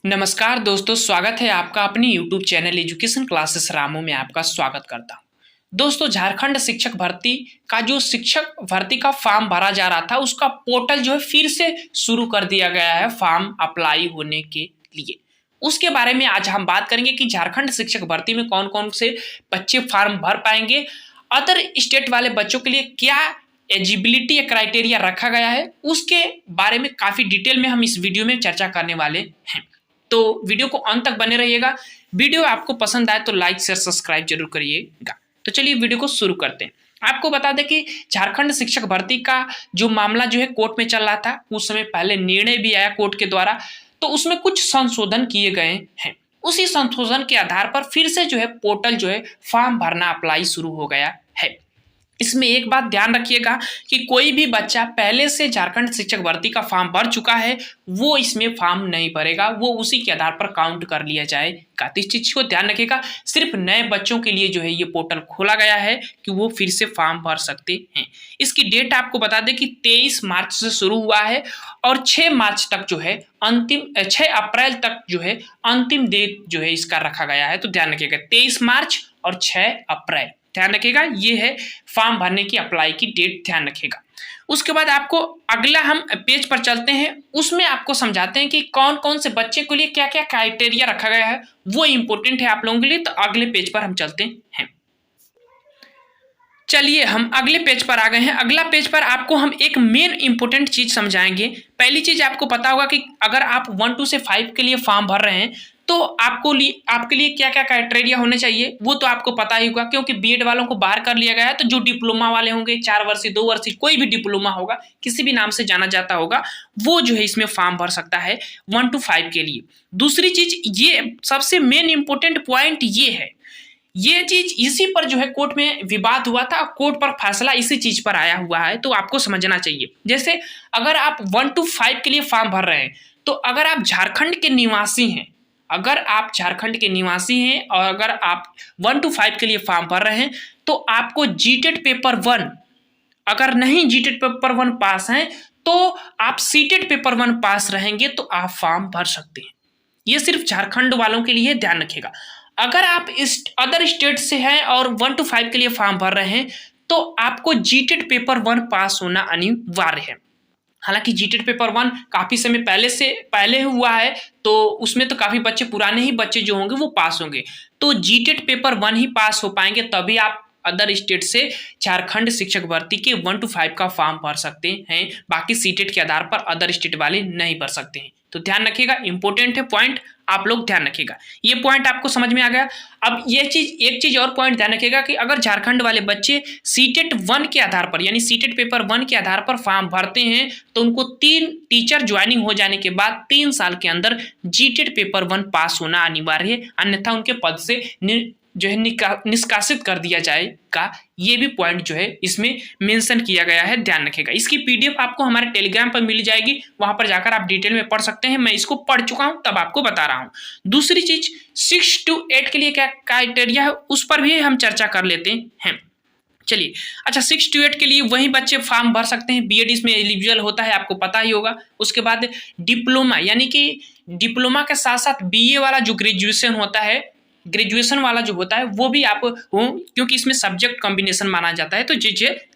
नमस्कार दोस्तों, स्वागत है आपका अपनी YouTube channel education classes Ramu में आपका स्वागत करता हूं। दोस्तों, झारखंड शिक्षक भर्ती का जो शिक्षक भर्ती का फॉर्म भरा जा रहा था, उसका पोर्टल जो है फिर से शुरू कर दिया गया है फॉर्म अप्लाई होने के लिए। उसके बारे में आज हम बात करेंगे कि झारखंड शिक्षक भर्ती में कौन कौन से बच्चे फॉर्म भर पाएंगे, अदर स्टेट वाले बच्चों के लिए क्या एलिजिबिलिटी या क्राइटेरिया रखा गया है, उसके बारे में काफ़ी डिटेल में हम इस वीडियो में चर्चा करने वाले हैं। तो वीडियो को अंत तक बने रहिएगा। वीडियो आपको पसंद आए तो लाइक शेयर सब्सक्राइब जरूर करिएगा। तो चलिए वीडियो को शुरू करते हैं। आपको बता दें कि झारखंड शिक्षक भर्ती का जो मामला जो है कोर्ट में चल रहा था, उस समय पहले निर्णय भी आया कोर्ट के द्वारा, तो उसमें कुछ संशोधन किए गए हैं। उसी संशोधन के आधार पर फिर से जो है पोर्टल जो है फॉर्म भरना अप्लाई शुरू हो गया है। इसमें एक बात ध्यान रखिएगा कि कोई भी बच्चा पहले से झारखंड शिक्षक भर्ती का फॉर्म भर चुका है, वो इसमें फॉर्म नहीं भरेगा, वो उसी के आधार पर काउंट कर लिया जाएगा। तो इस चीज को ध्यान रखिएगा। सिर्फ नए बच्चों के लिए जो है ये पोर्टल खोला गया है कि वो फिर से फॉर्म भर सकते हैं। इसकी डेट आपको बता दें कि 23 मार्च से शुरू हुआ है और 6 मार्च तक जो है 6 अप्रैल तक जो है अंतिम डेट जो है इसका रखा गया है। तो ध्यान रखिएगा, 23 मार्च और 6 अप्रैल ध्यान रखिएगा, ये है फॉर्म भरने की अप्लाई की डेट, ध्यान रखिएगा। उसके बाद आपको अगला हम पेज पर चलते हैं, उसमें आपको समझाते हैं कि कौन कौन से बच्चे के लिए क्या क्या क्राइटेरिया रखा गया है, वो इंपॉर्टेंट है आप लोगों के लिए। तो अगले पेज पर हम चलते हैं। चलिए हम अगले पेज पर आ गए हैं। अगला पेज पर आपको हम एक मेन इंपॉर्टेंट चीज समझाएंगे। पहली चीज आपको पता होगा कि अगर आप 1 से 5 के लिए फॉर्म भर रहे हैं तो आपके लिए क्या क्या क्राइटेरिया होने चाहिए, वो तो आपको पता ही होगा, क्योंकि बीएड वालों को बाहर कर लिया गया है। तो जो डिप्लोमा वाले होंगे, 4 वर्षीय 2 वर्षीय कोई भी डिप्लोमा होगा, किसी भी नाम से जाना जाता होगा, वो जो है इसमें फॉर्म भर सकता है 1 to 5 के लिए। दूसरी चीज, ये सबसे मेन इंपॉर्टेंट पॉइंट ये है, ये चीज इसी पर जो है कोर्ट में विवाद हुआ था, कोर्ट पर फैसला इसी चीज पर आया हुआ है, तो आपको समझना चाहिए। जैसे अगर आप 1 to 5 के लिए फॉर्म भर रहे हैं, तो अगर आप झारखंड के निवासी हैं, और अगर आप 1 to 5 के लिए फॉर्म भर रहे हैं, तो आपको जीटेट पेपर 1, अगर नहीं जीटेट पेपर 1 पास हैं तो आप सीटेट पेपर 1 पास रहेंगे तो आप फॉर्म भर सकते हैं। ये सिर्फ झारखंड वालों के लिए ध्यान रखिएगा। अगर आप इस अदर स्टेट से हैं और 1 to 5 के लिए फॉर्म भर रहे हैं, तो आपको जीटेट पेपर 1 पास होना अनिवार्य है। हालांकि जीटेट पेपर 1 काफी समय पहले हुआ है, तो उसमें तो काफी बच्चे, पुराने ही बच्चे जो होंगे वो पास होंगे। तो जीटेट पेपर 1 ही पास हो पाएंगे, तभी आप अदर स्टेट से झारखंड शिक्षक भर्ती के 1 to 5 का फॉर्म भर सकते हैं। बाकी सीटेट के आधार पर अदर स्टेट वाले नहीं भर सकते हैं। तो ध्यान रखिएगा, इंपॉर्टेंट है पॉइंट, आप लोग ध्यान रखिएगा। ये पॉइंट आपको समझ में आ गया। अब एक चीज और पॉइंट ध्यान रखिएगा कि अगर झारखंड वाले बच्चे सीटेट 1 के आधार पर, यानी सीटेट पेपर 1 के आधार पर फॉर्म भरते हैं, तो उनको 3 टीचर ज्वाइनिंग हो जाने के बाद 3 साल के अंदर जीटेट पेपर 1 पास होना अनिवार्य है, अन्यथा उनके पद से जो है निष्कासित कर दिया जाएगा। ये भी पॉइंट जो है इसमें मेंशन किया गया है, ध्यान रखिएगा। इसकी पीडीएफ आपको हमारे टेलीग्राम पर मिल जाएगी, वहां पर जाकर आप डिटेल में पढ़ सकते हैं। मैं इसको पढ़ चुका हूं, तब आपको बता रहा हूं। दूसरी चीज, 6 to 8 के लिए क्या क्राइटेरिया है, उस पर भी हम चर्चा कर लेते हैं। चलिए, अच्छा, 6 to 8 के लिए वही बच्चे फॉर्म भर सकते हैं, बीएड इसमें एलिजिबल होता है, आपको पता ही होगा। उसके बाद डिप्लोमा, यानी कि डिप्लोमा के साथ साथ बीए वाला जो ग्रेजुएशन वाला जो होता है, वो भी आप हो, क्योंकि इसमें सब्जेक्ट कॉम्बिनेशन माना जाता है। तो जी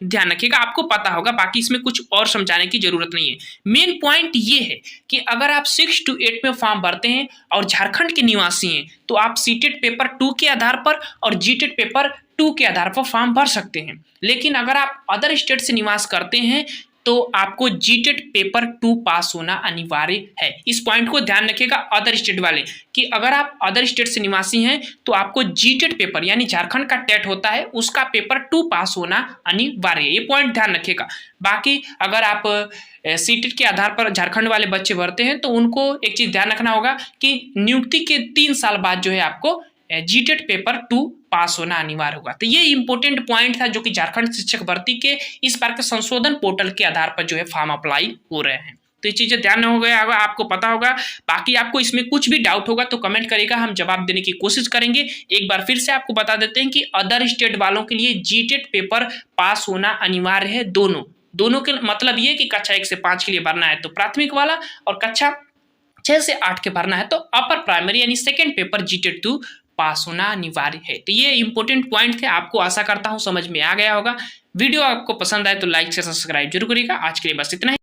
ध्यान रखिएगा, आपको पता होगा, बाकी इसमें कुछ और समझाने की जरूरत नहीं है। मेन पॉइंट ये है कि अगर आप 6 to 8 में फॉर्म भरते हैं और झारखंड के निवासी हैं, तो आप सीटेट पेपर 2 के आधार पर और जीटेट पेपर 2 के आधार पर फॉर्म भर सकते हैं। लेकिन अगर आप अदर स्टेट से निवास करते हैं, तो आपको जीटेट पेपर 2 पास होना अनिवार्य है। इस पॉइंट को ध्यान रखिएगा अदर स्टेट वाले, कि अगर आप अदर स्टेट से निवासी हैं तो आपको जीटेट पेपर, यानी झारखंड का टेट होता है, उसका पेपर 2 पास होना अनिवार्य है। ये पॉइंट ध्यान रखिएगा। बाकी अगर आप सीटेट के आधार पर झारखंड वाले बच्चे भरते हैं, तो उनको एक चीज ध्यान रखना होगा कि नियुक्ति के 3 साल बाद जो है आपको जीटेट पेपर 2 पास होना अनिवार्य होगा। तो ये इंपॉर्टेंट पॉइंट था जो कि झारखंड शिक्षक भर्ती के इस बार के संशोधन पोर्टल के आधार पर जो है फॉर्म अप्लाई हो रहे हैं। तो ये चीजें ध्यान हो गया होगा, आपको पता होगा। बाकी आपको इसमें कुछ भी डाउट होगा तो कमेंट करेगा, हम जवाब देने की कोशिश करेंगे। एक बार फिर से आपको बता देते हैं कि अदर स्टेट वालों के लिए जीटेट पेपर पास होना अनिवार्य है। दोनों के मतलब ये कि कक्षा 1 से 5 के लिए भरना है तो प्राथमिक वाला, और कक्षा 6 से 8 के भरना है तो अपर प्राइमरी यानी सेकेंड पेपर जीटेट 2 पास होना अनिवार्य है। तो ये इंपॉर्टेंट पॉइंट थे, आपको आशा करता हूँ समझ में आ गया होगा। वीडियो आपको पसंद आए तो लाइक से सब्सक्राइब जरूर करिएगा। आज के लिए बस इतना ही।